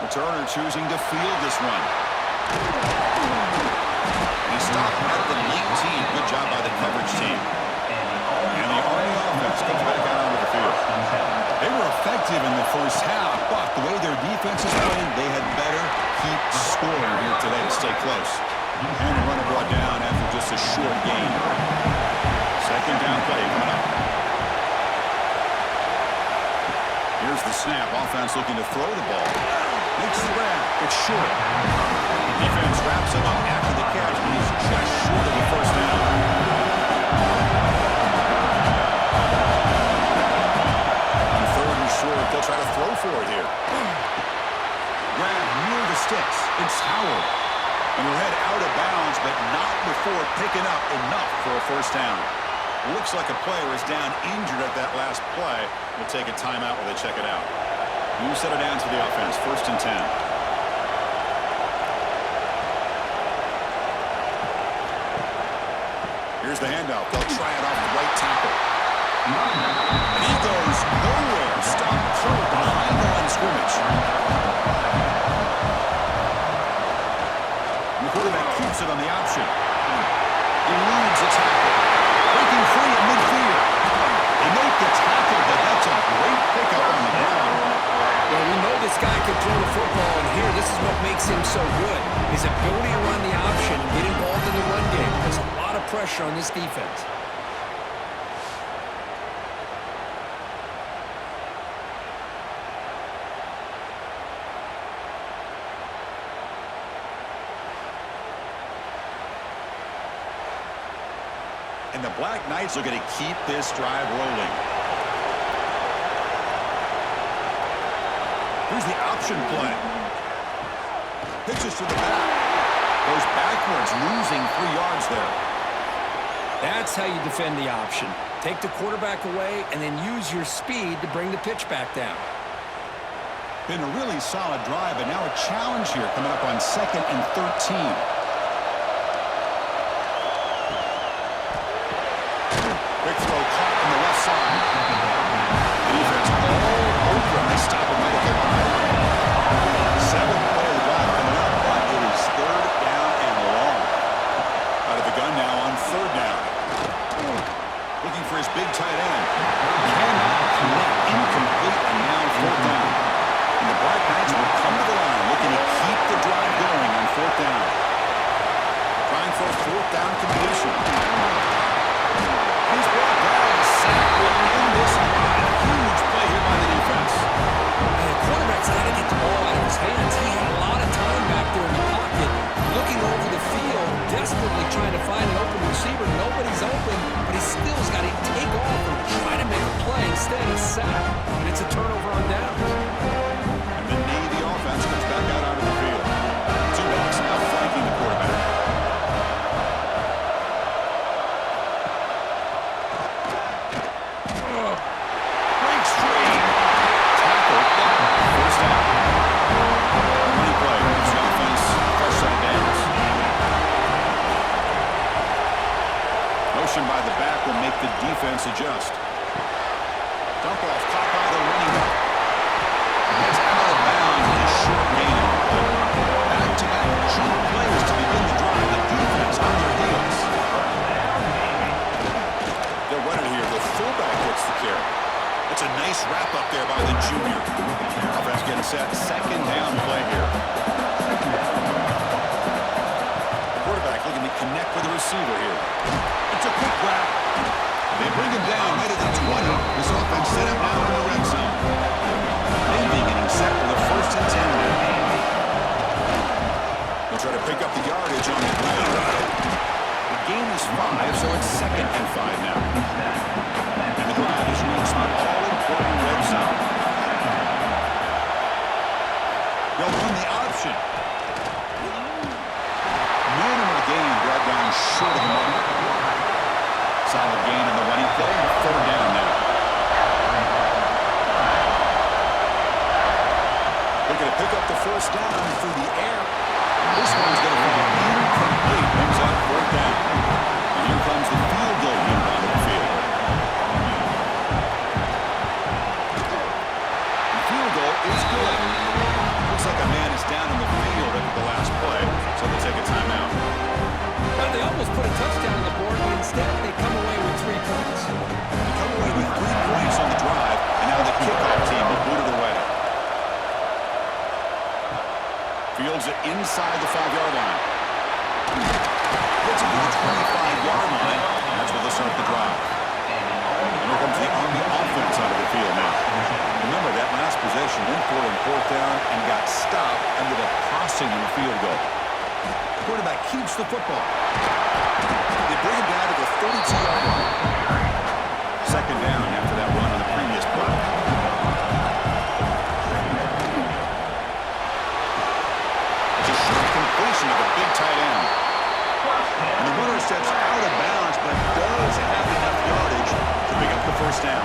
Returner choosing to field this one. He stopped at the 19. Good job by the coverage team. And the Army offense comes back out onto the field. They were effective in the first half, but the way their defense is playing, they had better keep scoring here today to stay close. And the runner brought down after just a short gain. Second down play coming up. Here's the snap. Offense looking to throw the ball. Makes the grab. It's short. Defense wraps him up after the catch, and he's just short of the first down. On third and short, they'll try to throw for it here. Grab near the sticks. It's Howard. And we'll head out of bounds, but not before picking up enough for a first down. Looks like a player is down injured at that last play. We'll take a timeout while they check it out. New set it down to the offense. 1st and 10. Here's the handoff. They'll try it off the right tackle. And he goes nowhere. Stopped short behind the line of scrimmage. The quarterback keeps it on the option. He leads the tackle. Breaking free at midfield. They make the tackle, but that's a great pickup on the ground. Well, we know this guy can throw the football, and here, this is what makes him so good. His ability to run the option and get involved in the run game. There's a lot of pressure on this defense. And the Black Knights are going to keep this drive rolling. Here's the option play. Pitches to the back. Goes backwards, losing 3 yards there. That's how you defend the option. Take the quarterback away and then use your speed to bring the pitch back down. Been a really solid drive, but now a challenge here coming up on 2nd and 13. Quick throw caught on the left side. Defense all over him. They stop him right at the line. 7th play of the drive coming up, but it is 3rd down and long. Out of the gun now on 3rd down. Looking for his big tight end. Cannot connect. Incomplete, and now 4th down. And the Black Knights will come to the line, looking to keep the drive going on 4th down. Trying for a 4th down completion. He's brought down. The sack will end this drive. Huge play here by the defense. And the quarterback's got to get the ball out of his hands. He had a lot of time back there in the pocket, looking over the field, desperately trying to find an open receiver. Nobody's open, but he still's got to take off and try to make a play. Instead, a sack, and it's a turnover on downs. And the Navy offense comes back out onto the field. 2 backs now flanking the quarterback. Breaks free. Tackle. First down. Money play. Gives the offense fresh set of downs. Motion by the back will make the defense adjust. Dump off caught by the running back. That's out of bounds and a short gain. Back-to-back jump plays to begin the drive. The defense on their heels. They'll run it here. The fullback gets the carry. It's a nice wrap up there by the junior. Offense getting set. 2nd down play here. Quarterback looking to connect with the receiver here. It's a quick grab. They bring him down right at the 20. This offense set up now in the red zone. Navy getting set for the 1st and 10 now. They'll try to pick up the yardage on the ground. The gain is 5, so it's 2nd and 5 now. And the drive has reached the all-important red zone. They'll run the option. Minimal gain brought down short of the mark. Solid gain on the running play. 3rd down now. They're going to pick up the 1st down through the air. This one's going to be incomplete. Brings up 4th down. And here comes the field goal unit onto the field. The field goal is good. Looks like a man points. They come away with 3 points on the drive, and now the kickoff team will boot it away. Fields it inside the 5-yard line. Gets it to the 25-yard line, and that's where they'll start the drive. And here comes the Army offense out of the field now. Remember, that last possession went for it on 4th down and got stopped, ended up costing them a field goal. Quarterback keeps the football. They bring it down to the 32-yard line. 2nd down after that run on the previous play. It's a short completion of a big tight end. And the runner steps out of bounds, but does have enough yardage to pick up the 1st down.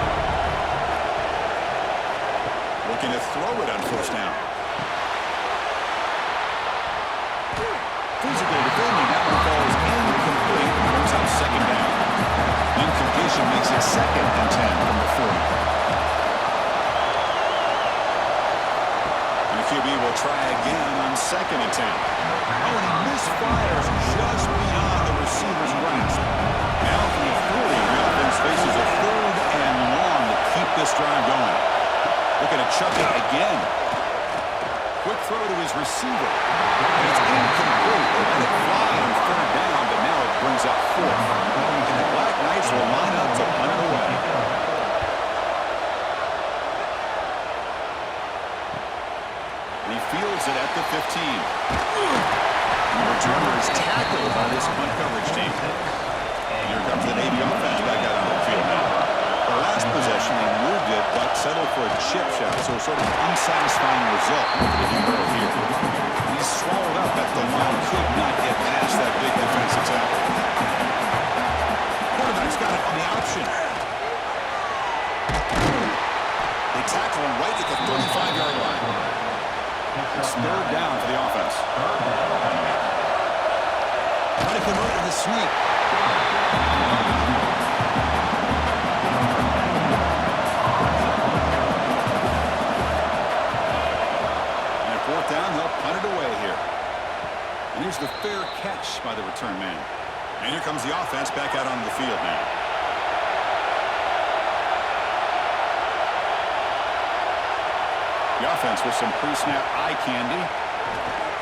Looking to throw it on 1st down. Physical defending, that one falls incomplete. Moves out 2nd down. Incompletion makes it 2nd and 10 from the 40. And the QB will try again on 2nd and 10. Oh, and he misfires just beyond the receiver's grasp. Now from the 40, the offense faces a 3rd and long to keep this drive going. Looking to chuck it again. Quick throw to his receiver. And it's incomplete. They let it fly on 3rd down, but now it brings up 4th. And the Black Knights will line up to punt it away. And he fields it at the 15. And the returner is tackled by this punt coverage team. And here comes the Navy offense back out on the field now. The last possession, they moved it, but settled for a chip shot, so sort of an unsatisfying result for the hero here. He's swallowed up at the line, could not get past that big defensive tackle. Quarterback's got it on the option. They tackle him right at the 35-yard line. It's 3rd down for the offense. Trying to convert with the sneak. Down, they'll punt it away here. And here's the fair catch by the return man. And here comes the offense back out onto the field now. The offense with some pre-snap eye candy.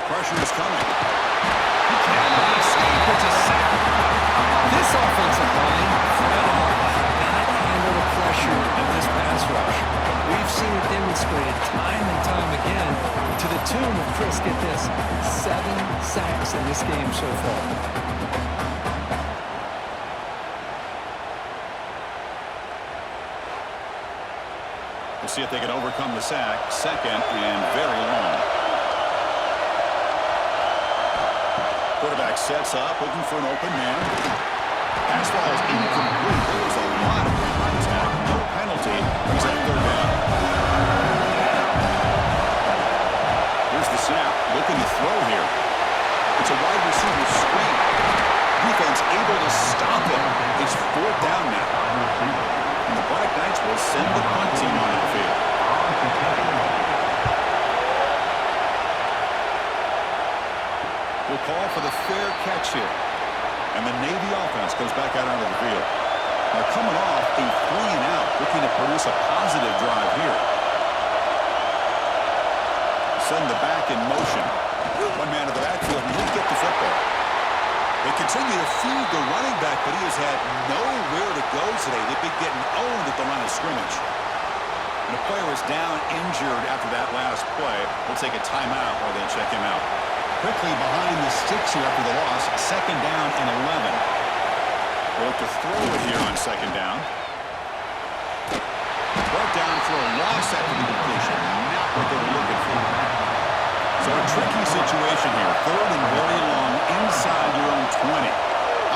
Pressure is coming. He cannot escape. It's a sack. This offensive line cannot handle the pressure of this pass rush. We've seen it demonstrated time and time again to the tune of, Chris, get this, 7 sacks in this game so far. We'll see if they can overcome the sack. 2nd and very long. Quarterback sets up, looking for an open man. Pass ball is incomplete. There was a lot of contact. No penalty. He's at 3rd down. Here's the snap. Looking to throw here. It's a wide receiver screen. Defense able to stop it. It's 4th down now. And the Black Knights will send the punt team onto the field. We'll call for the fair catch here. And the Navy offense goes back out onto the field. Now coming off a 3-and-out, looking to produce a positive drive here. Send the back in motion. One man to the backfield, and he'll get the football. They continue to feed the running back, but he has had nowhere to go today. They've been getting owned at the line of scrimmage. And the player is down injured after that last play. We'll take a timeout while they check him out. Quickly behind the sticks here after the loss. 2nd down and 11. They'll look to throw it here on 2nd down. Brought down for a loss after the completion. Not what they were looking for. So a tricky situation here. 3rd and very long inside your own 20.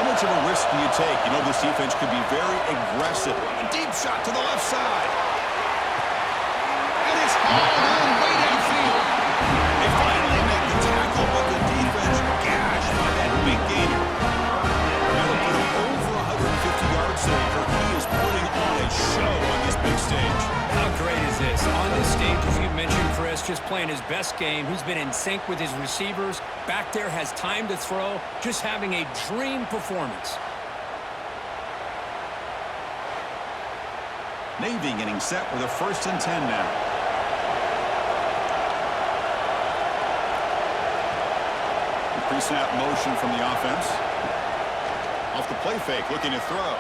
How much of a risk do you take? You know this defense could be very aggressive. A deep shot to the left side. And it's hauled in way downfield. They finally make the tackle, but the defense gashed by that big gainer. Now to put him over 150 yards today, Kirk, he is putting on a show on this big stage. How great is this? On this stage, as you mentioned, Chris, just playing his best game. He's been in sync with his receivers. Back there, has time to throw. Just having a dream performance. Navy getting set with a 1st and 10 now. The pre-snap motion from the offense. Off the play fake, looking to throw.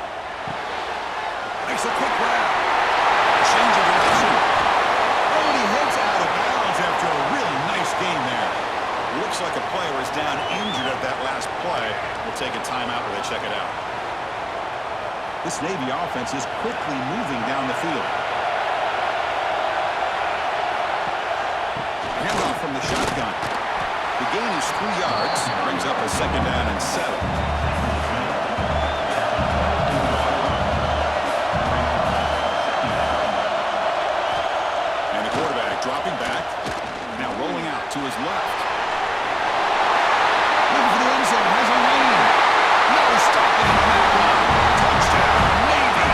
Makes a quick grab. Change of direction. Oh, and he heads out of bounds after a really nice game there. Looks like a player is down injured at that last play. We'll take a timeout while they check it out. This Navy offense is quickly moving down the field. Handoff from the shotgun. The gain is 3 yards. Brings up a 2nd down and 7. Dropping back. Now rolling out to his left. Looking for the end zone. Has a lane. No stopping him on that run. Touchdown, Navy.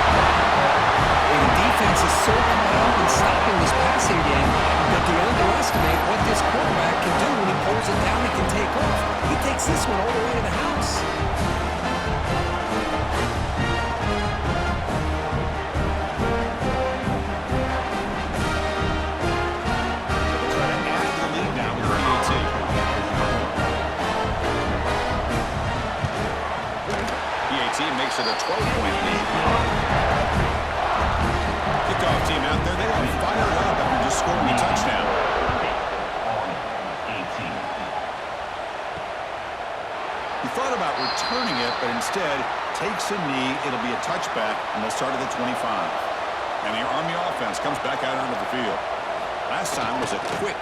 And the defense is so caught up in stopping this passing game that they underestimate what this quarterback can do when he pulls it down and can take off. He takes this one all the way to the house. Makes it a 12-point lead. Kickoff team out there. They are fired up after just scoring a touchdown. He thought about returning it, but instead takes a knee. It'll be a touchback, and they'll start at the 25. And the Army offense comes back out onto the field. Last time was a quick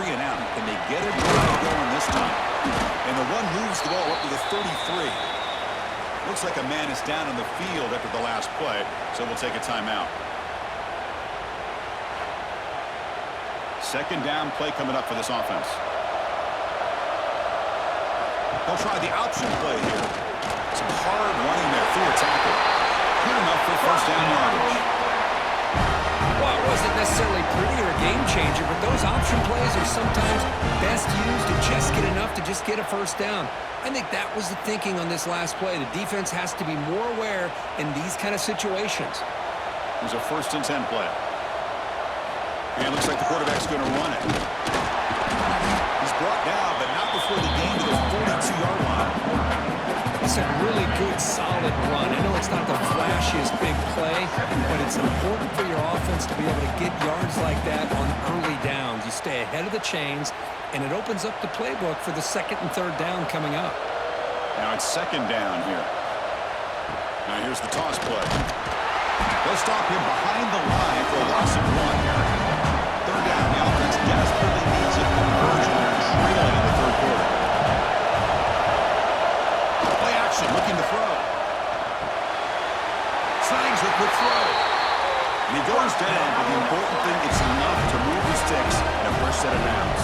3 and out. Can they get it going this time? And the run moves the ball up to the 33. Looks like a man is down on the field after the last play, so we'll take a timeout. 2nd down play coming up for this offense. They'll try the option play here. Some hard running there through a tackle. Good enough for 1st down yardage. Well, it wasn't necessarily pretty or a game changer, but those option plays are sometimes best used to just get enough to just get a 1st down. I think that was the thinking on this last play. The defense has to be more aware in these kind of situations. It was a 1st and 10 play. And it looks like the quarterback's going to run it. He's brought down, but not before the gain to the 42-yard line. It's a really good, solid run. I know it's not the flashiest big play, but it's important for your offense to be able to get yards like that on early downs. You stay ahead of the chains, and it opens up the playbook for the 2nd and 3rd down coming up. Now it's 2nd down here. Now here's the toss play. They'll stop him behind the line for a loss of 1. 3rd down. The offense desperately needs a conversion. They're trailing in the 3rd quarter. Play action, looking to throw. Signs a quick throw. And he goes down, but the important thing, it's enough to move the sticks in a 1st set of downs.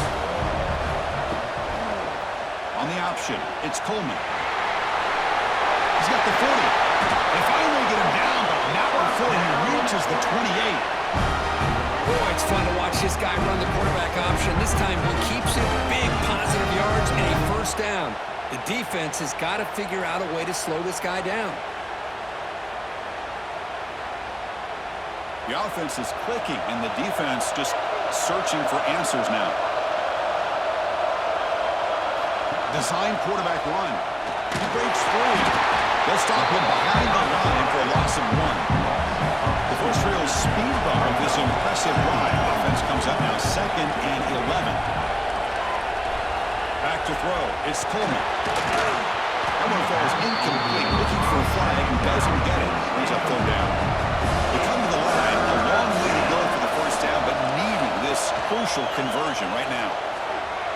On the option, it's Coleman. He's got the 40. They finally get him down, but not before he reaches the 28. Boy, it's fun to watch this guy run the quarterback option. This time he keeps it, big positive yards, and a 1st down. The defense has got to figure out a way to slow this guy down. The offense is clicking, and the defense just searching for answers now. Design quarterback run. He breaks through. They'll stop him behind the line for a loss of 1. The first real speed bump of this impressive run. Offense comes up now 2nd and 11. Back to throw. It's Coleman. That one falls incomplete. Looking for a flag and doesn't get it. Ends up 3rd down. They come to the line. A long way to go for the 1st down, but needing this crucial conversion right now.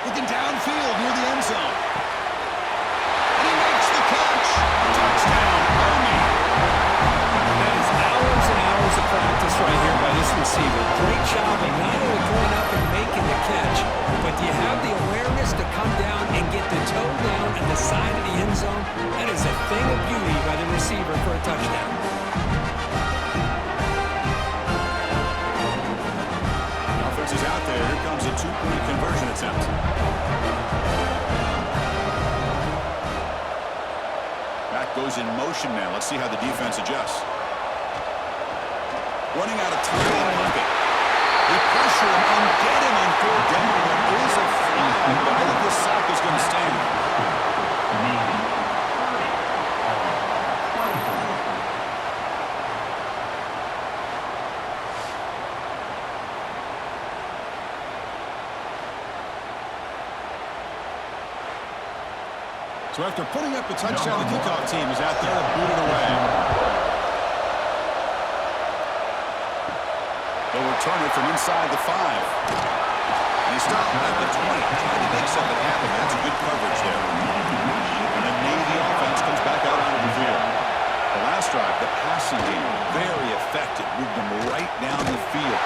Looking downfield near the end zone. And he makes the catch. Touchdown, Army. That is hours and hours of practice right here by this receiver. Great job of not only going up and making the catch, but you have the awareness to come down and get the toe down at the side of the end zone. That is a thing of beauty by the receiver for a touchdown. Offense is out there. Here comes a 2-point conversion attempt. Back goes in motion now. Let's see how the defense adjusts. running out of time in the pocket. They pressure him and get him on third down. There is a flag, but I think this sack is going to stand. So after putting up a touchdown, the kickoff team is out there to boot it away. They'll return it from inside the 5. And he stopped at the 20, trying to make something happen. That's a good coverage there. And the Navy offense comes back out onto the field. The last drive, the passing game, very effective. Moved them right down the field.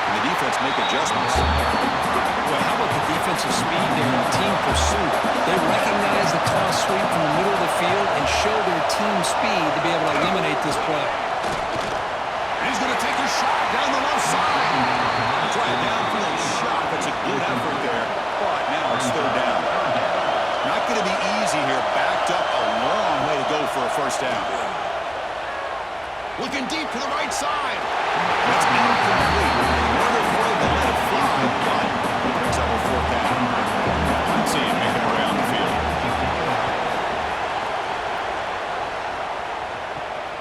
And the defense make adjustments. Well, how about the defensive speed there and team pursuit? They recognize the toss sweep from the middle of the field and show their team speed to be able to eliminate this play. He's going to take a shot down the left side. Try a downfield shot. That's a good effort there. But now it's third down. Not going to be easy here. Backed up a long way to go for a first down. Looking deep to the right side. That's incomplete. We're afraid to let it fly, but it brings up a fourth down. One team making it around the field.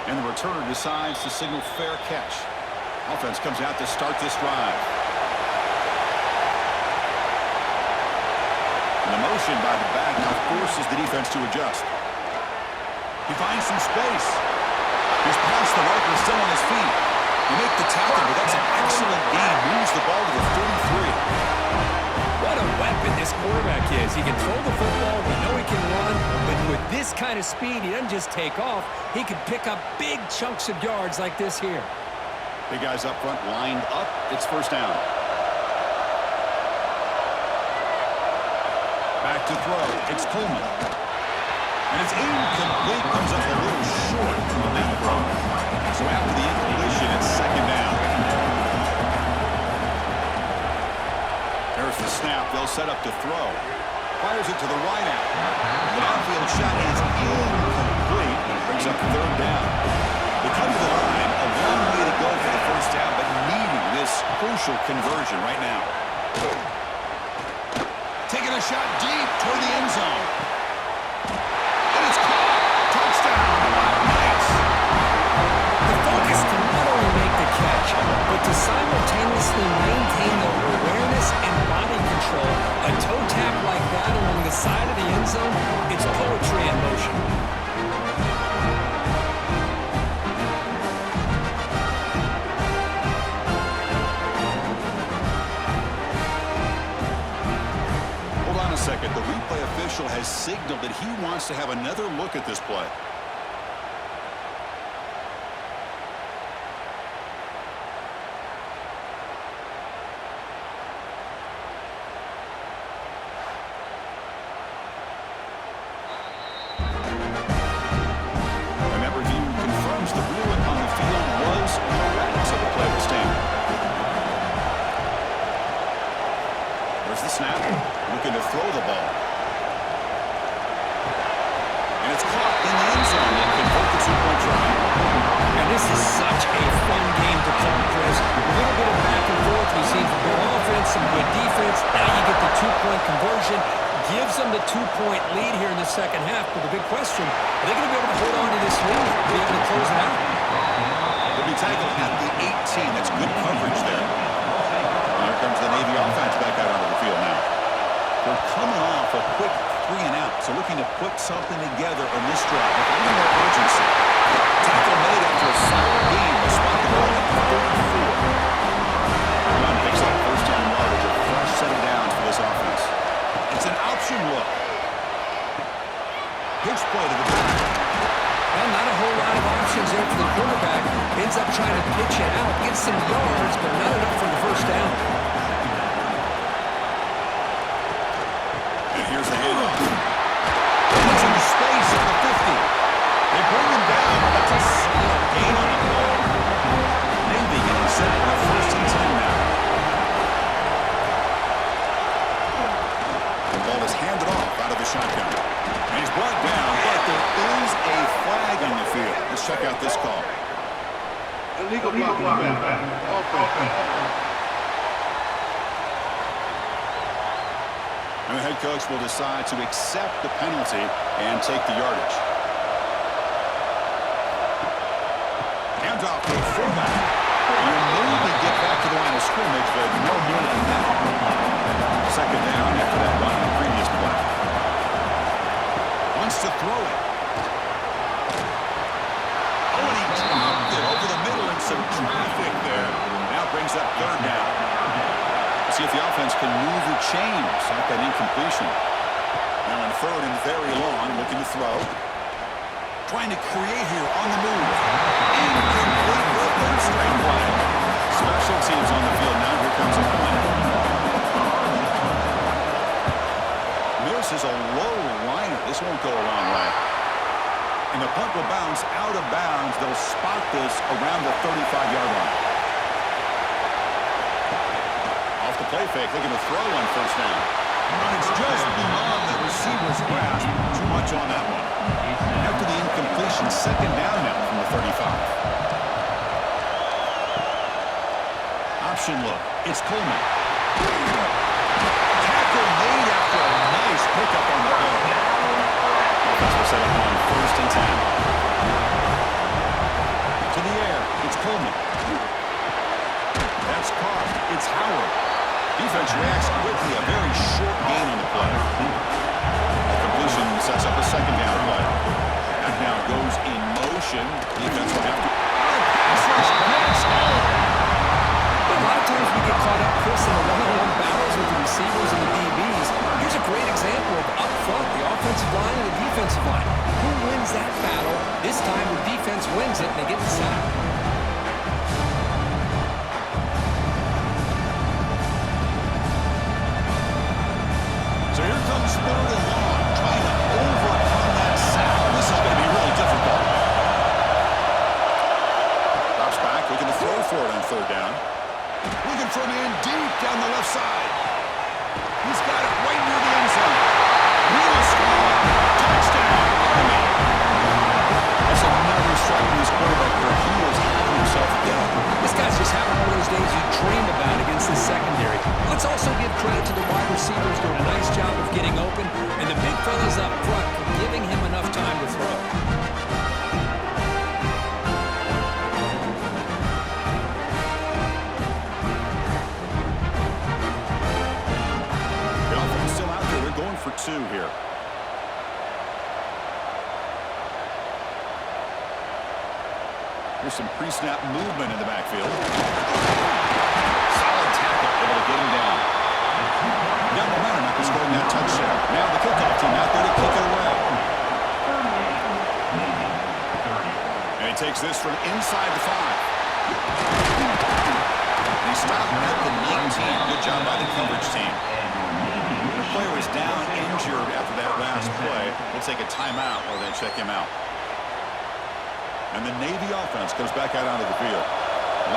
And the returner decides to signal fair catch. Offense comes out to start this drive. And the motion by the back now forces the defense to adjust. He finds some space. He's past the marker, still on his feet. You make the tackle, but that's an excellent game. Moves the ball to the 33. What a weapon this quarterback is. He can throw the football. We know he can run. But with this kind of speed, he doesn't just take off. He can pick up big chunks of yards like this here. Big guys up front lined up. It's first down. Back to throw. It's Coleman. And it's incomplete. Comes up a little short on that throw. So after the incompletion, it's second down. There's the snap. They'll set up to throw. Fires it to the right out. The downfield shot is incomplete. Brings up third down. They come to the line. A long way to go for the first down, but needing this crucial conversion right now. Taking a shot deep toward the end zone. And it's caught. Touchdown. Nice. The focus can not only make the catch, but to simultaneously maintain their awareness and body control. A toe tap like that along the side of the end zone, it's poetry in motion. Hold on a second. The replay official has signaled that he wants to have another look at this play. And that review confirms the ruling on the field was correct, so the play will stand. There's the snap. Looking to throw the ball. And it's caught in the end zone. They convert the two-point try. And this is such a fun game to call, Chris. A little bit of back and forth. We've seen some good offense, some good defense. Now you get the two-point conversion. Gives them the two-point lead here in the second half. But the big question, are they going to be able to hold on to this lead and be able to close it out? They'll be tackled at the 18. That's good coverage there. And here comes the Navy offense back out onto the field now. They're coming off a quick 3 and out, so looking to put something together on this drive with a little more urgency. Tackle made after a solid game. They spot the ball at the 34. Run picks up first down yardage, a fresh set of downs for this offense. It's an option look. Pitch play to the back. Well, not a whole lot of options there for the quarterback. Ends up trying to pitch it out, get some yards, but not enough for the first down. And here's the handoff. He's in space at the 50. They bring him down. That's a solid gain on the play. Navy getting set for a first and 10 now. The ball is handed off out of the shotgun. And he's brought down, but there is a flag on the field. Let's check out this call. Illegal blocking back. Offense. And the head coach will decide to accept the penalty and take the yardage. Hands off to the fullback. You maybe get back to the line of scrimmage, but no more than that. Second down after that run in the previous play. Wants to throw it. Oh, and he dropped it over the middle and some traffic there. Now brings up third down. Let's see if the offense can move or change off that incompletion. Now in third and very long, looking to throw. Trying to create here on the move. Incomplete with no straight play. Special teams on the field now. Here comes a punt. This is a low liner. This won't go a long way. And the punt will bounce out of bounds. They'll spot this around the 35-yard line. Off the play fake, looking to throw on first down. And it's just beyond the receiver's grasp. Too much on that one. After the incompletion, second down now from the 35. Option look. It's Coleman. Tackle made after a nice pickup on the play. Offense will set up on first and 10. To the air. It's Coleman. That's Carr. It's Howard. Defense reacts quickly. A very short gain on the play. The completion sets up a second down play. And now goes in motion. Defense will have to... A lot of times we get caught up, Chris, in the one-on-one battles with the receivers and the DBs. Here's a great example of up front, the offensive line and the defensive line. Who wins that battle? This time the defense wins it and they get the sack. So here comes third and long, trying to overcome that sack. This is going to be really difficult. Drops back, looking to throw for it on third down. Looking from in deep down the left side. He's got it right near the end zone. Real strong. Touchdown, Army. That's another strike from his quarterback where he is having himself a day. This guy's just having one of those days you dream about against the secondary. Let's also give credit to the wide receivers doing a nice job of getting open, and the big fellas up front for giving him enough time to throw. The offense still out there. They're going for two here. Here's some pre-snap movement in the backfield. Solid tackle, able to get him down. Got momentum after scoring that touchdown. Now the kickoff team out there to kick it away. And he takes this from inside the 5. He stopped at the 19. Good job by the coverage team. The player is down injured after that last play. We'll take a timeout or then check him out. And the Navy offense goes back out onto the field.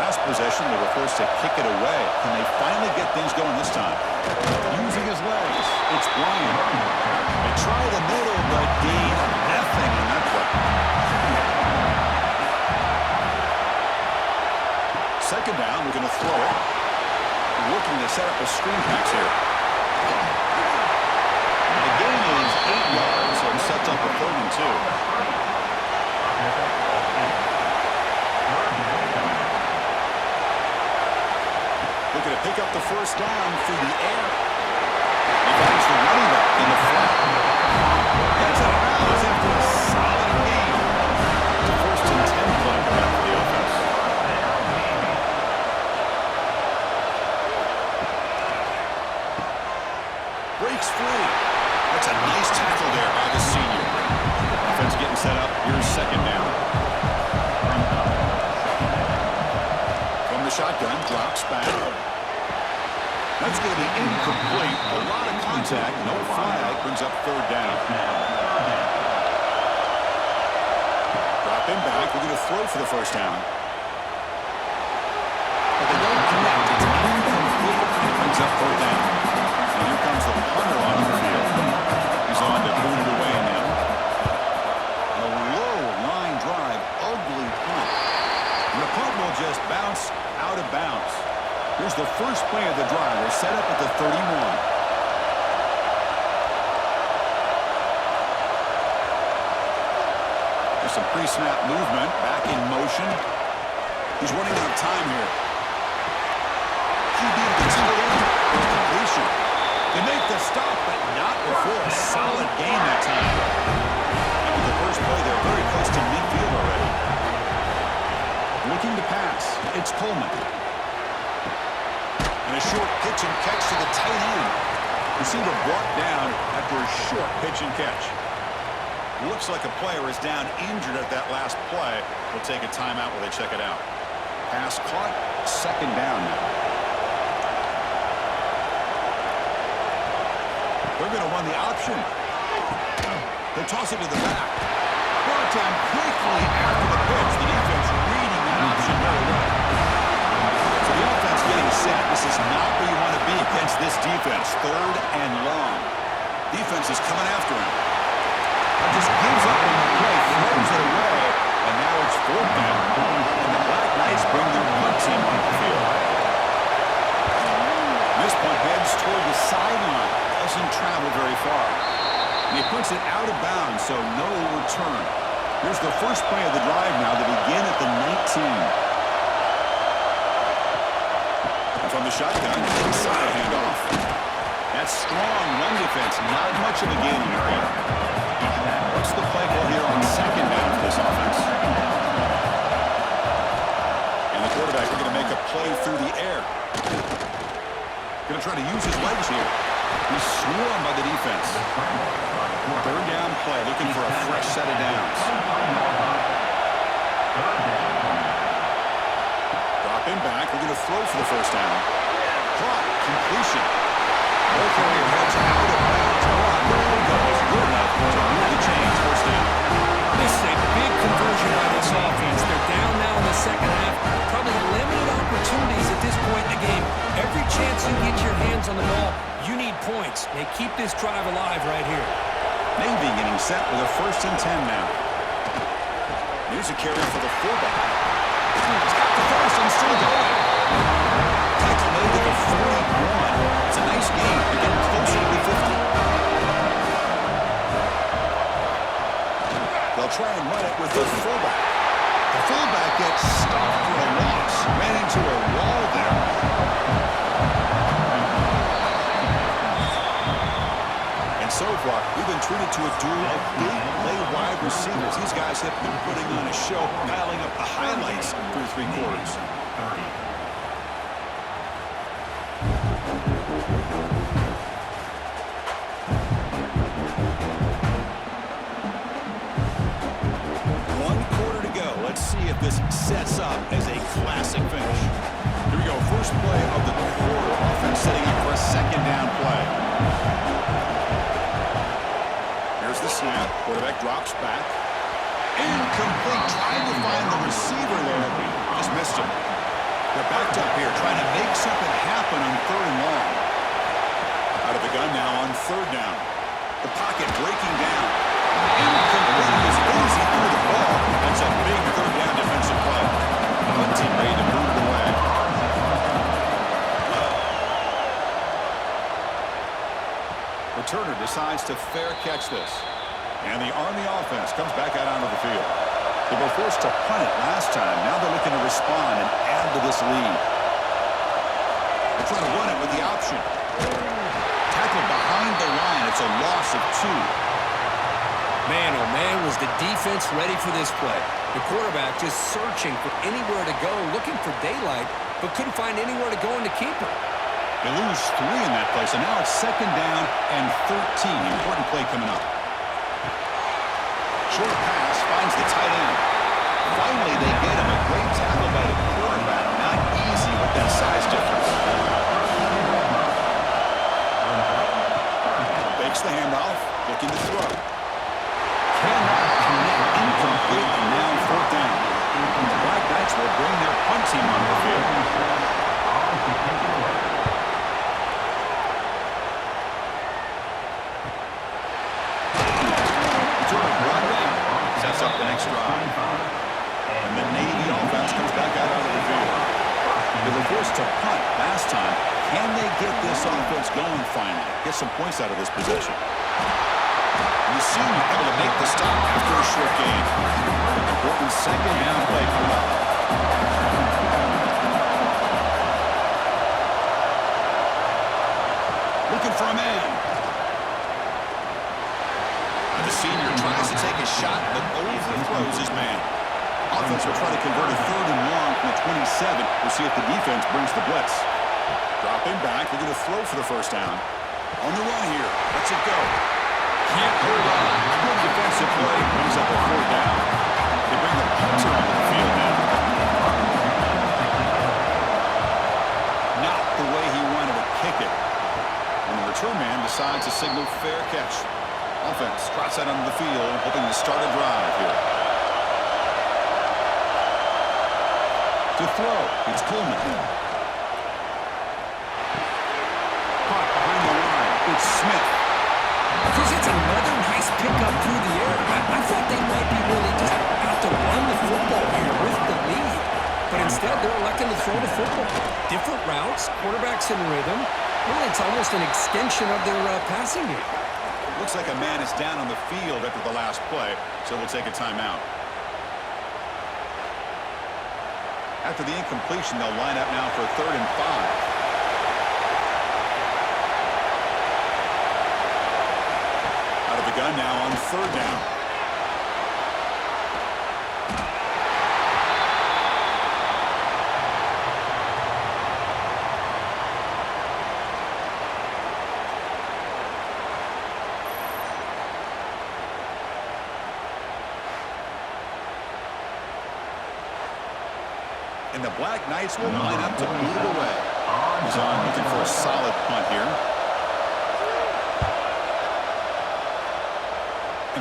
Last possession, they were forced to kick it away. Can they finally get things going this time? Using his legs, it's Bryant. They try the middle, but gain nothing in that play. Second down, we're going to throw it. Looking to set up a screen pass here. The gain is 8 yards, so it sets up a 3rd and 2. Looking to pick up the first down through the air. He finds the running back in the flat. Gets out of bounds after a solid gain. It's a 1st and 10 play coming up for the offense. Breaks free. That's a nice tackle there by the senior. Offense getting set up. Here's second down. From the shotgun, drops back. That's going to be incomplete. A lot of contact, no flag, brings up 3rd down. Drop him back. We're going to throw for the first down. But they don't connect. It's incomplete. Brings up 3rd down. And here comes the punter onto the field. He's on to boot it away now. A low line drive, ugly punt. And the punt will Here's the first play of the drive. They're set up at the 31. There's some pre-snap movement. Back in motion. He's running out of time here. QB to the tight end. Completion. They make the stop, but not before a solid gain that time. After the first play, they're very close to midfield already. Looking to pass. It's Coleman. And a short pitch and catch to the tight end. Receiver brought down after a short pitch and catch. Looks like a player is down injured at that last play. We'll take a timeout while they check it out. Pass caught. Second down now. They're going to run the option. They toss it to the back. Brought down quickly after the pitch. The defense reading that option very well. So the offense getting set. This is not where you want to be against this defense. Third and long. Defense is coming after him. Just gives up on the play, throws it away, and now it's fourth down. And the Black Knights bring their punt team on the field. This punt heads toward the sideline. Doesn't travel very far. And he puts it out of bounds, so no return. Here's the first play of the drive now. They begin at the 19. And from the shotgun, inside handoff. That's strong run defense. Not much of a gain in there. What's the play call here on second down for this offense? And the quarterback are going to make a play through the air. Going to try to use his legs here. He's swarmed by the defense. Third down play, looking for a fresh set of downs. Dropping back, we're going to throw for the first down. Caught, completion. Ball carrier heads out of bounds. Is good enough to move the chains. First down. This is a big conversion by this offense. They're down now in the second half. Probably limited opportunities at this point in the game. Every chance you get your hands on the ball, you need points. They keep this drive alive right here. Navy getting set with a 1st and 10 now. Here's a carry for the fullback. He's got the first and still going. Tackle made at the 41. It's a nice game. They're getting closer to the 50. They'll try and run it with the fullback. The fullback gets stopped for a loss. Ran into a wall there. And so far, we've been treated to a duel of big play wide receivers. These guys have been putting on a show, piling up the highlights through 3 quarters. This sets up as a classic finish. Here we go. First play of the quarter. Offense setting up for a second down play. Here's the snap. Quarterback drops back. Incomplete. Trying to find the receiver there. Just missed him. They're backed up here, trying to make something happen on 3rd and long. Out of the gun now on 3rd down. The pocket breaking down. Incomplete. It's easy through the ball. That's a big 3rd down defensive play. One team made to move it away. Returner decides to fair catch this. And the Army offense comes back out onto the field. They were forced to punt it last time. Now they're looking to respond and add to this lead. They're trying to run it with the option. Tackled behind the line. It's a loss of 2. Man, oh man, was the defense ready for this play. The quarterback just searching for anywhere to go, looking for daylight, but couldn't find anywhere to go in the keeper. They lose 3 in that play, so now it's 2nd down and 13. Important play coming up. Short pass finds the tight end. Finally, they get him. A great tackle by the quarterback. Not easy with that size difference. Fakes the handoff, looking to throw. Cannot connect, incomplete, and now 4th down. The Black Knights will bring their punt team on the field. Sets up the next drive. And the Navy offense comes back out onto the field. They were forced forced to punt last time. Can they get this offense going finally? Get some points out of this possession. And the senior able to make the stop after a short gain. Important second down play coming up. Looking for a man. And the senior tries to take a shot, but overthrows his man. Offense will try to convert a 3rd and long from the 27. We'll see if the defense brings the blitz. Dropping back, looking to throw for the first down. On the run here. Let's it go. Can't hold on. Good defensive play. Brings up a 4th down. They bring the punter onto the field now. Not the way he wanted to kick it. And the return man decides to signal fair catch. Offense trots out onto the field, hoping to start a drive here. To throw, it's Coleman. Caught behind the line, it's Smith. Because it's another nice pickup through the air. I thought they might be really just out to run the football here with the lead. But instead, they're electing to throw the football. Different routes, quarterbacks in rhythm. Well, it's almost an extension of their passing game. Looks like a man is down on the field after the last play, so we'll take a timeout. After the incompletion, they'll line up now for 3rd and 5. Out of the gun now on 3rd down. And the Black Knights will line up to boot it away. He's on looking for a solid punt here.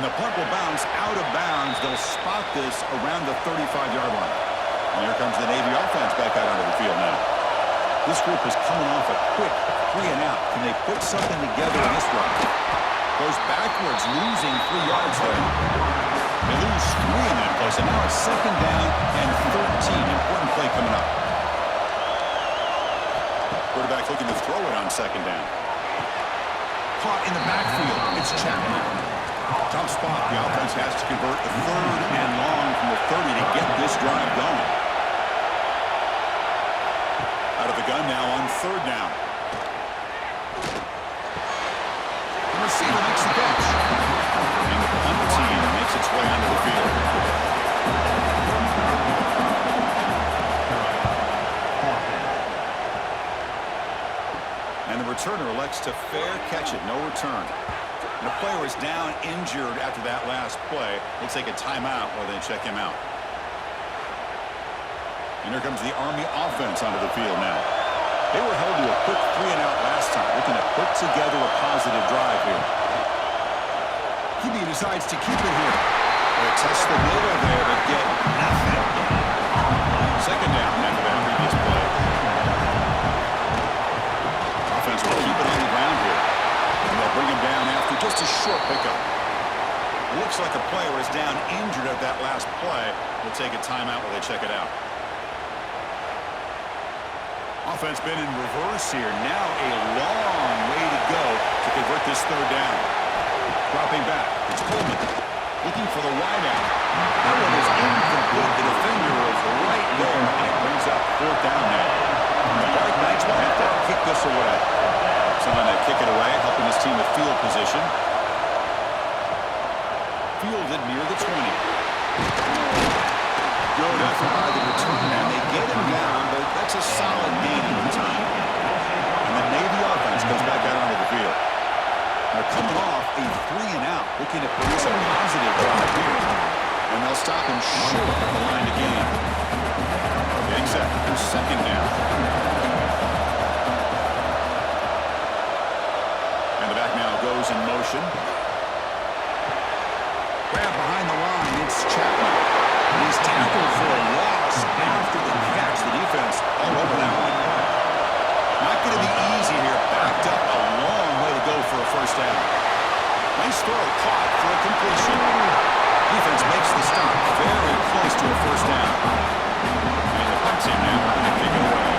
And the punt will bounce out of bounds. They'll spot this around the 35-yard line. And here comes the Navy offense back out onto the field now. This group is coming off a quick 3 and out. Can they put something together in this run? Goes backwards, losing 3 yards there. They lose 3 in that place, and now it's 2nd down and 13. Important play coming up. Quarterback looking to throw it on 2nd down. Caught in the backfield. It's Chapman. Tough spot. The offense has to convert the 3rd and long from the 30 to get this drive going. Out of the gun now on 3rd down. The receiver makes the catch. And the punt team makes its way onto the field. And the returner elects to fair catch it. No return. And the player is down injured after that last play. We'll take a timeout while they check him out. And here comes the Army offense onto the field now. They were held to a quick 3 and out last time, looking to put together a positive drive here. QB decides to keep it here. They test the middle there, but get nothing. 2nd down after that previous play. Offense will keep it on the ground here. And they'll bring him down after just a short pickup. Looks like a player is down injured at that last play. We'll take a timeout while they check it out. Offense been in reverse here. Now a long way to go to convert this 3rd down. Dropping back. It's Coleman. Looking for the wideout. That one is incomplete. The defender is right there. And it brings up 4th down now. And the Black Knights will have to kick this away. Someone to kick it away, helping this team with field position. Fielded near the 20. Good effort by the return man. They get him down, but that's a solid gain in time. And the Navy offense goes back out onto the field. They're coming off a 3 and out, looking to produce a positive drive here. And they'll stop him short of the line to gain. Getting set for 2nd down. And the back now goes in motion. Grab behind the line, it's Chapman. He's tackled for a loss after the catch. The defense all over that one. Not going to be easy here. Backed up a long way to go for a 1st down. Nice throw, caught for a completion. Defense makes the stop. Very close to a 1st down. And the punt team now going to kick it away.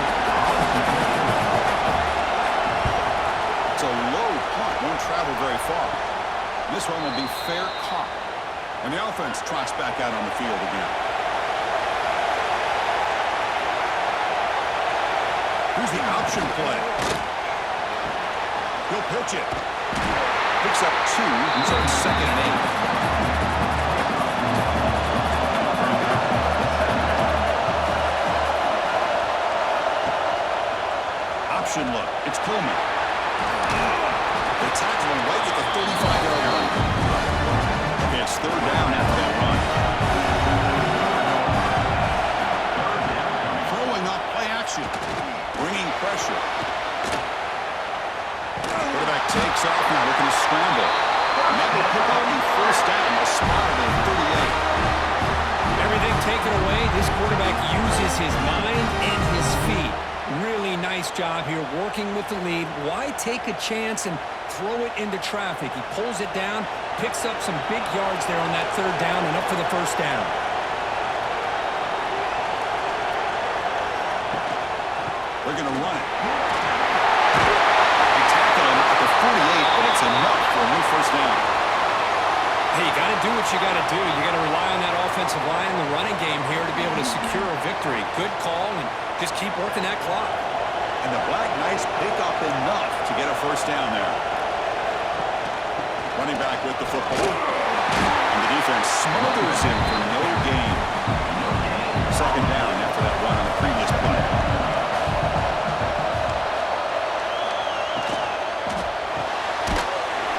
fair caught. And the offense trots back out on the field again. Here's the option play. He'll pitch it. Picks up 2. He's on 2nd and 8. Option look. It's Coleman. They tackle him right at the 35-yard line. Okay, it's 3rd down after that run. Throwing up play action. Bringing pressure. Quarterback takes off now, looking to scramble. And that will pick up the 1st down, a spot at 38. Everything taken away, this quarterback uses his mind and his feet. Really nice job here working with the lead. Why take a chance and throw it into traffic? He pulls it down, picks up some big yards there on that 3rd down and up for the 1st down. They're going to run it. They tackle him at the 48, but it's enough for a new 1st down. Hey, you got to do what you got to do. You got to rely on that offensive line in the running game here to be able to secure a victory. Good call, and just keep working that clock. And the Black Knights pick up enough to get a 1st down there. Running back with the football. And the defense smothers him for no gain. 2nd down after that run on the previous play.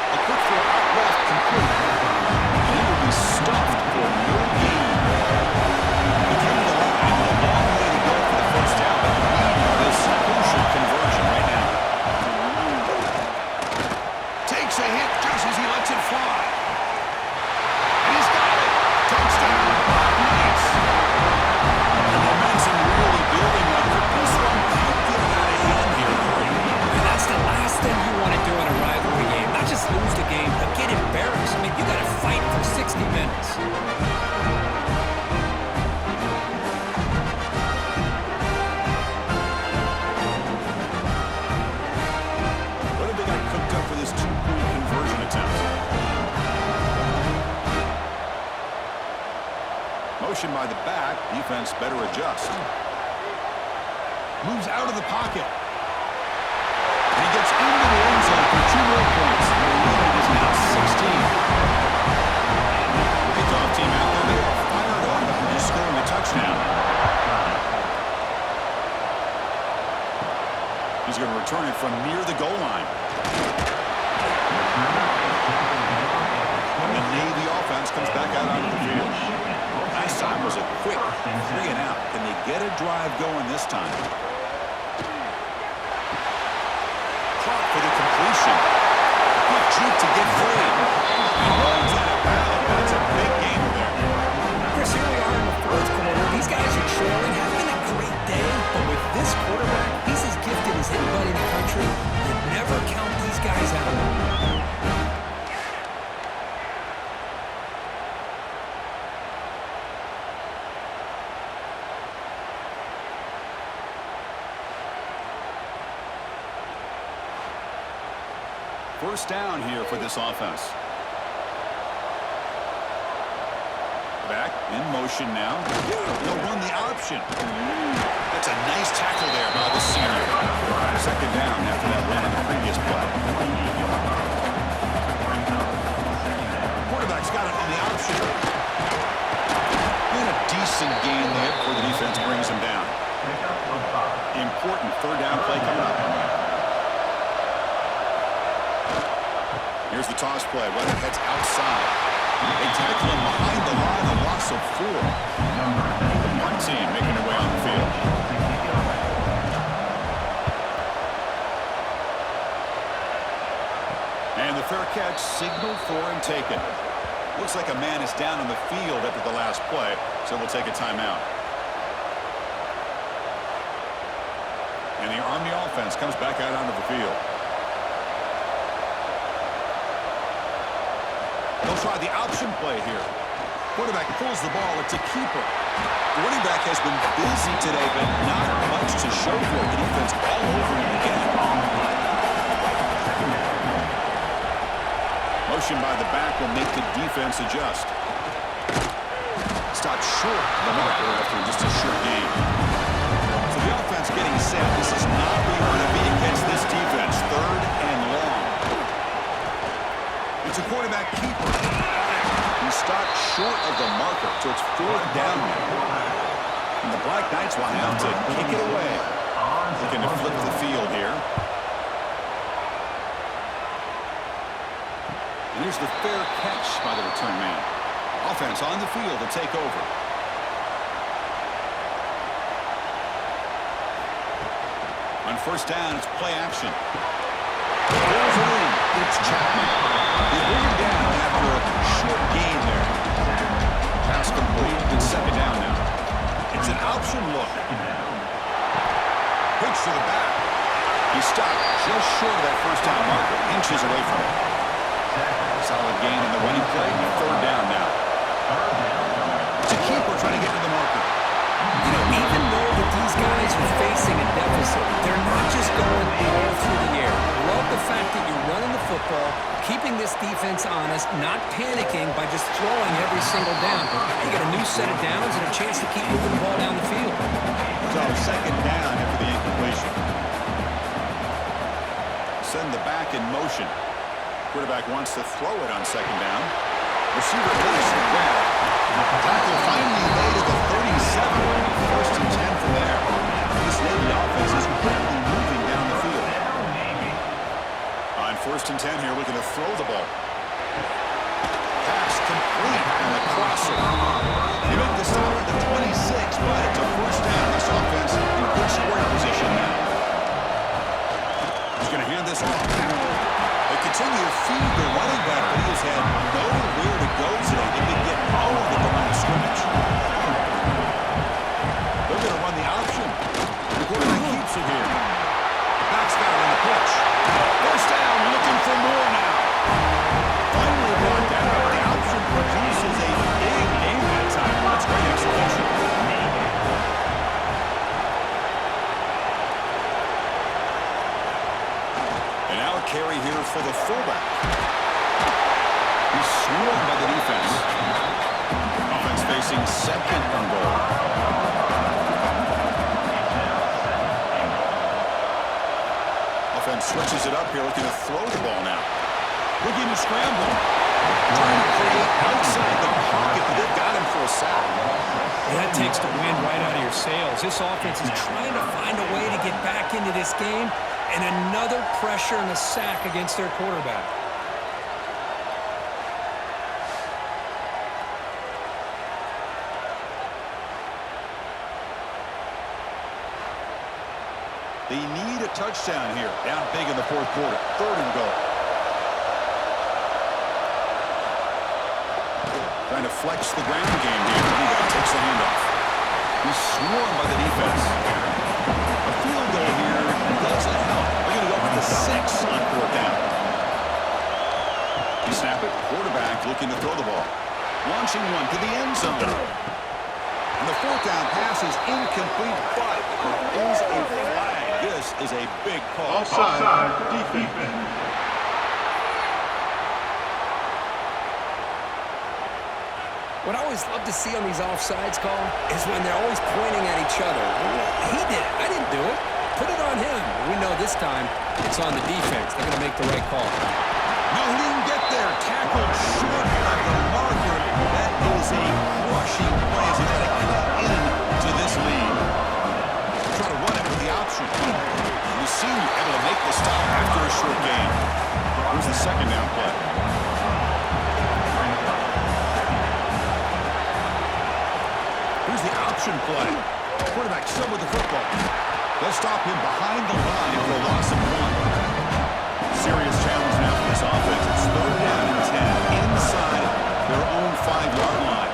A quick throw out left complete. And he will be stuffed for no gain. He came to the line, a long way to go for the 1st down, but he needed this crucial conversion right now. Takes a hit just as he lets it fly. And he's got it. Touchdown. Nice. The momentum really building up. This one could get out of hand here. And that's the last thing you want to do in a rivalry game. Not just lose the game, but get embarrassed. I mean, you got to fight for 60 minutes. What have they got cooked up for this 2-point conversion attempt? Motion by the back. Defense better adjust. Moves out of the pocket. And he gets into the end zone for 2 more points. The lead is now 16. Kickoff team out there. They are fired up after just scoring a touchdown. He's going to return it from near the goal line. And the Navy offense comes back out onto the field. Last time was a quick 3 and out. Can they get a drive going this time? Clock for the completion. Quick juke to get free. He runs out of bounds. That's a big gain there. Chris, here we are in the 4th quarter. These guys are trailing, having a great day, but with this quarterback, he's as gifted as anybody in the country. You never count these guys out. First down here for this offense. Back in motion now. They'll run the option. That's a nice tackle there by the senior. 2nd down after that run on the previous play. Quarterback's got it on the option. And a decent gain there before the defense brings him down. Important 3rd down play coming up. Here's the toss play. Weather heads outside. They tackle him behind the line, a loss of 4. One team making their way on the field. And the fair catch signaled for and taken. Looks like a man is down on the field after the last play, so we'll take a timeout. And the Army offense comes back out onto the field. They'll try the option play here. Quarterback pulls the ball. It's a keeper. The running back has been busy today, but not much to show for it. The defense all over him again. Motion motion by the back will make the defense adjust. Stopped short of the marker after just a short game. So the offense getting set. This is not where you want to be against this defense. 3rd and long. It's a quarterback keeper. He stopped short of the marker, so it's 4th down now. And the Black Knights will have to kick it away. Looking to flip the field here. And here's the fair catch by the return man. Offense on the field to take over. On 1st down, it's play action. Throws it in. It's Chapman. They bring him down after a short gain there. Pass complete. It's 2nd down now. It's an option look. Pitch to the back. He stopped just short of that 1st down marker. Inches away from it. Solid gain in the running play. 3rd down now. It's a keeper trying to get to the marker. You know, even though that these guys are facing a deficit, they're not just going all through the air. Love the fact that you're running the football, keeping this defense honest, not panicking by just throwing every single down. You get a new set of downs and a chance to keep moving the ball down the field. So 2nd down after the incompletion. Send the back in motion. Quarterback wants to throw it on 2nd down. Receiver takes the grab. Tackle finally made at the 37. 1st and 10 from there. This Navy offense is quickly moving down the field. On 1st and 10 here, looking to throw the ball. Pass complete and the crosser. They make the stop at the 26, but it's a 1st down. This offense in good scoring position now. He's going to hand this off. They continue to feed the running back, but he has had nowhere to go today. They've been getting all of the line of scrimmage. They're going to run the option. The quarterback keeps it here. The back's got it on the pitch. 1st down, looking for more now. Finally brought down. The option produces a big game that time. That's great execution. And now a carry here for the fullback. He's swarmed by the defense. Offense facing 2nd and goal. Offense switches it up here, looking to throw the ball now. Looking to scramble. Trying to create outside the pocket, but they've got him for a sack. That takes the wind right out of your sails. This offense is trying to find a way to get back into this game, and another pressure and a sack against their quarterback. They need a touchdown here. Down big in the 4th quarter. 3rd and goal. Trying to flex the ground game here. He takes the handoff. He's swarmed by the defense. A field goal here doesn't help. They're going to go for the 6 on 4th down. You snap it. Quarterback looking to throw the ball. Launching one to the end zone. And the 4th down pass is incomplete, but there is a flag. This is a big call. Offside. Defense. What I always love to see on these offsides call is when they're always pointing at each other. He did it. I didn't do it. Put it on him. We know this time it's on the defense. They're going to make the right call. No, he didn't get there. Tackled short of the marker. That is a crushing play as he's going to cut into this lead. Try to run it with the option. The senior able to make the stop after a short gain. Here's the 2nd down play. Here's the option play. Quarterback still with the football. They'll stop him behind the line for a loss of 1. Serious challenge now for this offense. It's 3rd down and 10 inside their own 5-yard line.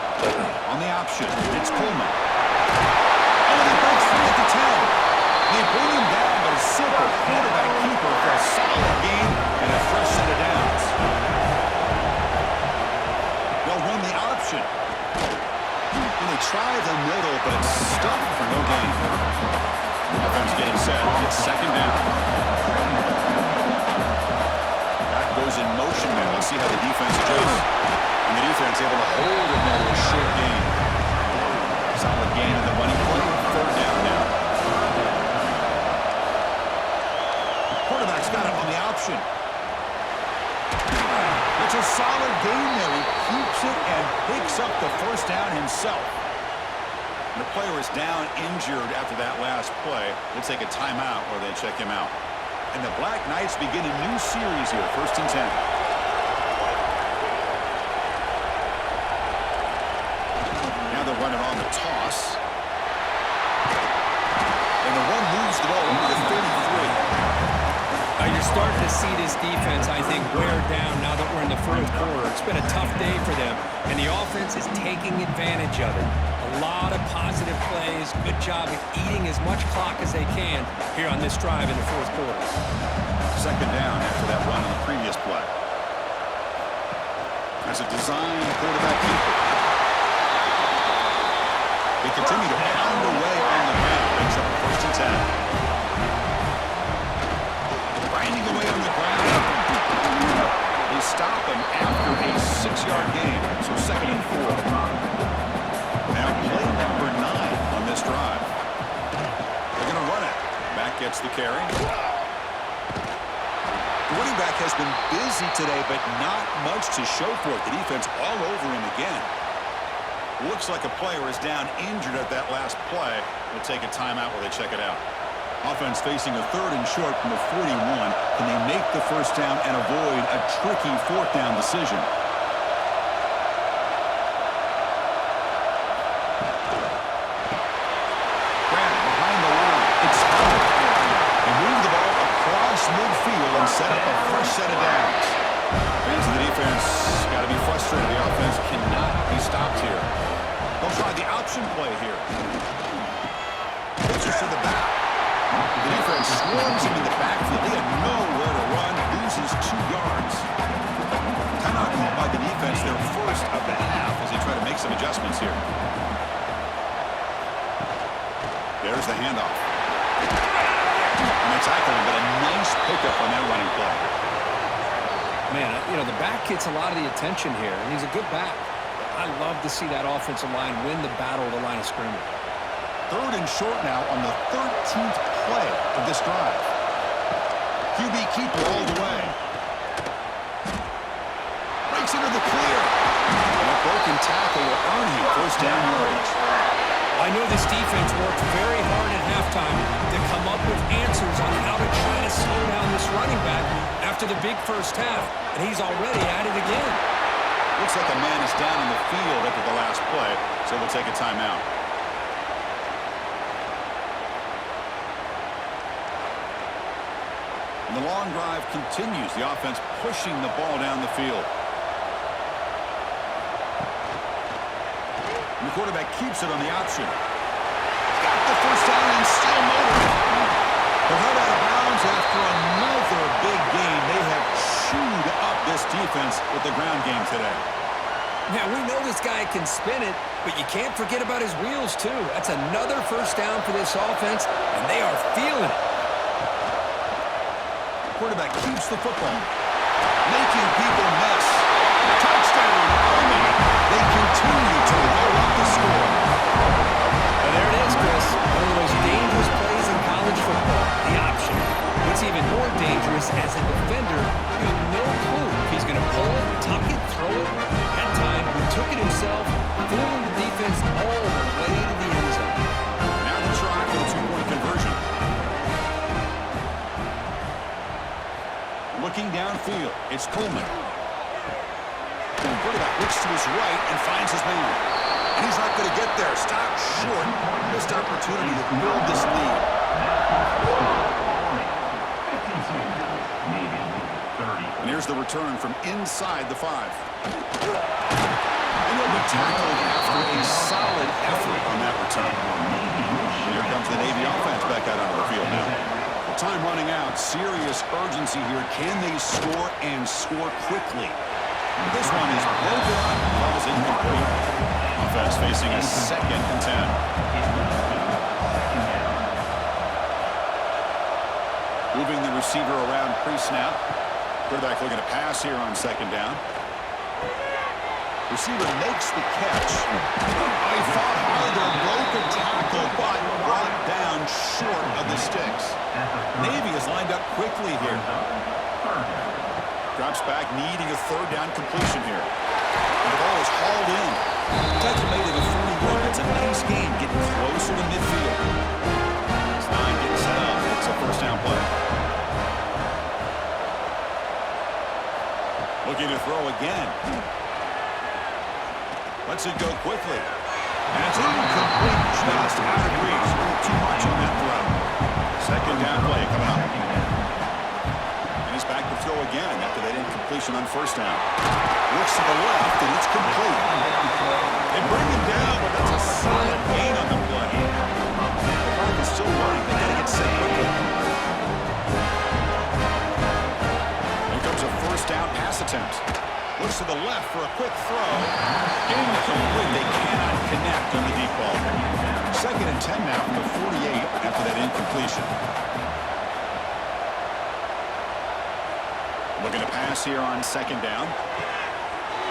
On the option, it's Coleman. Oh, and he breaks free at the 10. They bring him down, but a simple quarterback keeper for a solid gain and a fresh set of downs. They'll run the option. And they try the middle, but it's stuffed for no gain. Offense getting set. It's 2nd down. option. It's a solid game there. He keeps it and picks up the first down himself. The player is down injured after that last play. They'll take a timeout or they check him out. And the Black Knights begin a new series here, 1st and 10. Now they're running on the toss. And the one moves the ball over the 33. You're starting to see this defense, I think, wear down now that we're in the 4th quarter. It's been a tough day for them, and the offense is taking advantage of it. A lot of positive plays. Good job at eating as much clock as they can here on this drive in the 4th quarter. 2nd down after that run on the previous play. As a design quarterback keeper. They continue to pound away on the ground. Makes up the 1st and 10. Grinding away on the ground. They stop him after a 6-yard gain. So 2nd and 4. Now play number 9 on this drive. They're going to run it. Back gets the carry. The running back has been busy today, but not much to show for it. The defense all over him again. Looks like a player is down injured at that last play. We'll take a timeout while they check it out. Offense facing a 3rd and short from the 41. Can they make the first down and avoid a tricky 4th down decision? Grant behind the line. It's Hunt. They move the ball across midfield and set up a fresh set of downs. Fans of the defense got to be frustrated. The offense cannot be stopped here. They'll try the option play here. Pitches to the back. The defense swarms him in the backfield. They have nowhere to run. Loses 2 yards. Timeout called by the defense, their first of the half, as they try to make some adjustments here. There's the handoff. And they tackle him, but a nice pickup on that running play. Man, you know, the back gets a lot of the attention here, and he's a good back. I love to see that offensive line win the battle of the line of scrimmage. 3rd and short now on the 13th play of this drive. QB keeper all the way. Breaks into the clear. And a broken tackle will earn him first down yardage. I know this defense worked very hard at halftime to come up with answers on how to try to slow down this running back after the big first half, and he's already at it again. Looks like a man is down on the field after the last play, so we'll take a timeout. And the long drive continues. The offense pushing the ball down the field. And the quarterback keeps it on the option. Got the first down and still motoring. They're held out of bounds after another big game. They have chewed up this defense with the ground game today. Now, we know this guy can spin it, but you can't forget about his wheels, too. That's another first down for this offense, and they are feeling it. Quarterback keeps the football, making people miss. Touchdown, Army. They continue to roll up the score. And there it is, Chris. One of the most dangerous plays in college football, the option. What's even more dangerous, as a defender, you have no clue if he's going to pull it, tuck it, throw it. That time, he took it himself, fooling the defense all the way to the end zone. Now the try for the 2-point conversion. Looking downfield, it's Coleman. The quarterback looks to his right and finds his man. And he's not going to get there. Stopped short. Missed opportunity to build this lead. And here's the return from inside the 5. And he'll be tackled after a solid effort on that return. Here comes the Navy offense back out onto the field now. Time running out. Serious urgency here. Can they score and score quickly? This one is broken up. Ball is incomplete. Offense facing a 2nd and 10. Moving the receiver around pre-snap. Quarterback looking to pass here on 2nd down. Receiver makes the catch. He fought harder, broke a tackle, but brought down short of the sticks. Navy is lined up quickly here. Drops back, needing a third down completion here. And the ball is hauled in. Ted's made it a 41. It's a nice game, getting closer to midfield. It's 9 getting set up. It's a first down play. Looking to throw again. Lets it go quickly. And it's incomplete, just out of reach. A little too much on that throw. Second down play coming up. And he's back to throw again after that incompletion on first down. Looks to the left, and it's complete. They bring him down, but that's a solid gain on the play. The clock is still running. They got to get set quickly. Here comes a first down pass attempt. Looks to the left for a quick throw. Incomplete. They cannot connect on the deep ball. Second and 10 now from the 48 after that incompletion. Looking to pass here on second down.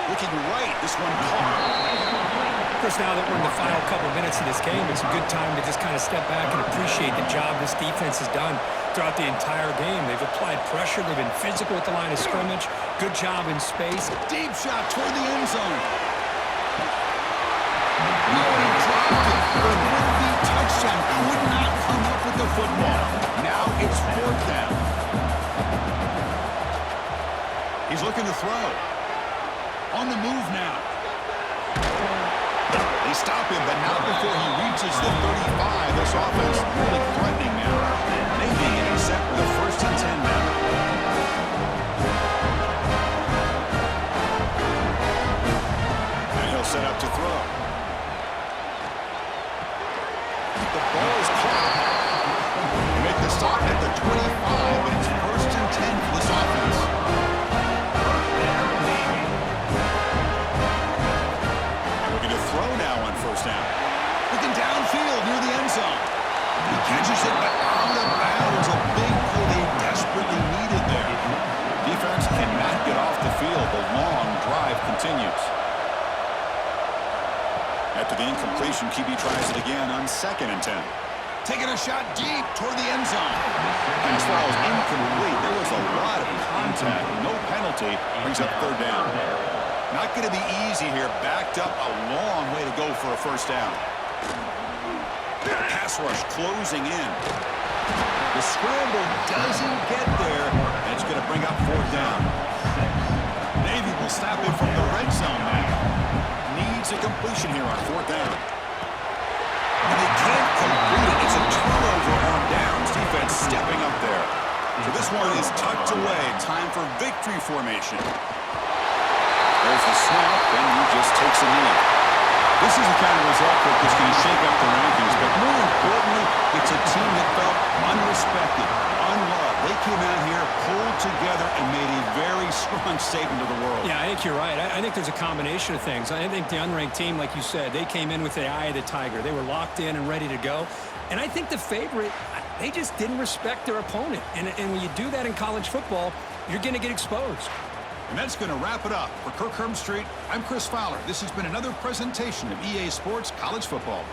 Looking right. This one caught. Of course, now that we're in the final couple minutes of this game, it's a good time to just kind of step back and appreciate the job this defense has done throughout the entire game. They've applied pressure. They've been physical at the line of scrimmage. Good job in space. Deep shot toward the end zone. No, he dropped it. The would-be touchdown could not come up with the football. Now it's fourth down. He's looking to throw. On the move now. They stop him, but not before he reaches the 35. This offense really threatening now. Navy getting set for the first and 10 now. And he'll set up to throw. The ball is caught. They make the stop at the 25, but it's first and 10 for this offense. Throw now on first down. Looking downfield near the end zone. He catches it, but out of bounds. A big play they desperately needed there. Defense cannot get off the field. The long drive continues. After the incompletion, QB tries it again on second and 10. Taking a shot deep toward the end zone. Pass ball is incomplete. There was a lot of contact. No penalty. Brings up third down. Not going to be easy here. Backed up a long way to go for a first down. The pass rush closing in. The scramble doesn't get there, and it's going to bring up fourth down. Navy will stop him from the red zone now. Needs a completion here on fourth down. And they can't complete it. It's a turnover on downs. Defense stepping up there. So this one is tucked away. Time for victory formation. There's the snap, and he just takes a knee. This is the kind of result that's going to shake up the rankings, but more importantly, it's a team that felt unrespected, unloved. They came out here, pulled together, and made a very strong statement to the world. Yeah, I think you're right. I think there's a combination of things. I think the unranked team, like you said, they came in with the eye of the tiger. They were locked in and ready to go. And I think the favorite, they just didn't respect their opponent. And when you do that in college football, you're going to get exposed. And that's going to wrap it up. For Kirk Herbstreit, I'm Chris Fowler. This has been another presentation of EA Sports College Football.